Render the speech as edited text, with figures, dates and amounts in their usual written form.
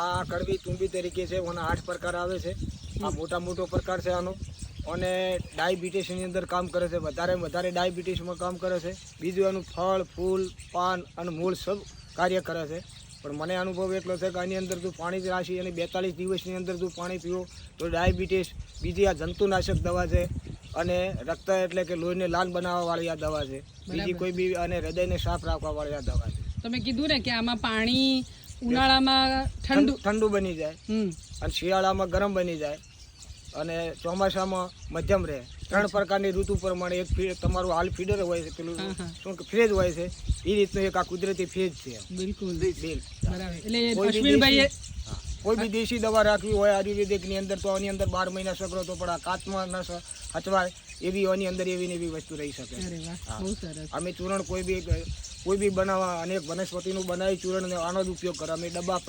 આ કડવી તુંબી તરીકે છે, આના 8 પ્રકાર આવે છે. આ મોટો પ્રકાર છે આનો, અને ડાયાબિટીસની અંદર કામ કરે છે, વધારે ડાયાબિટીસમાં કામ કરે છે. બીજું આનું ફળ, ફૂલ, પાન અને મૂળ સબ કાર્ય કરે છે. પણ મને અનુભવ એટલો છે કે આની અંદર તું પાણી જ રાશી અને 42 દિવસની અંદર તું પાણી પીવો તો ડાયાબિટીસ. બીજી આ જંતુનાશક દવા છે, અને રક્ત એટલે કે લોહીને લાલ બનાવવાવાળી આ દવા છે. બીજી કોઈ બી અને હૃદયને સાફ રાખવાવાળી આ દવા છે. તમે કીધું ને કે આમાં પાણી ઉનાળામાં ઠંડુ બની જાય, અને શિયાળામાં ગરમ બની જાય, અને ચોમાસામાં મધ્યમ રહે. 3 પ્રકારની ઋતુ પ્રમાણે એક તમારું હાલ ફીડર હોય છે, પેલું શું કે ફ્રીજ હોય છે, એ રીતનું એક આ કુદરતી ફ્રીજ છે. બિલકુલ બરાબર. એટલે કોઈ અશ્વિનભાઈ બી દેશી દવા રાખવી હોય આયુર્વેદિકની અંદર તો આની અંદર 12 મહિના સગરો તો પણ આ કાચમાં ન હચવાય એવી આની અંદર એવી ને એવી વસ્તુ રહી શકે. અરે વાહ, બહુ સરસ. અમે ચૂરણ કોઈ બી બનાવવા, અનેક વનસ્પતિનું બનાવી ચૂરણ આનો જ ઉપયોગ કરે. અમે ડબ્બા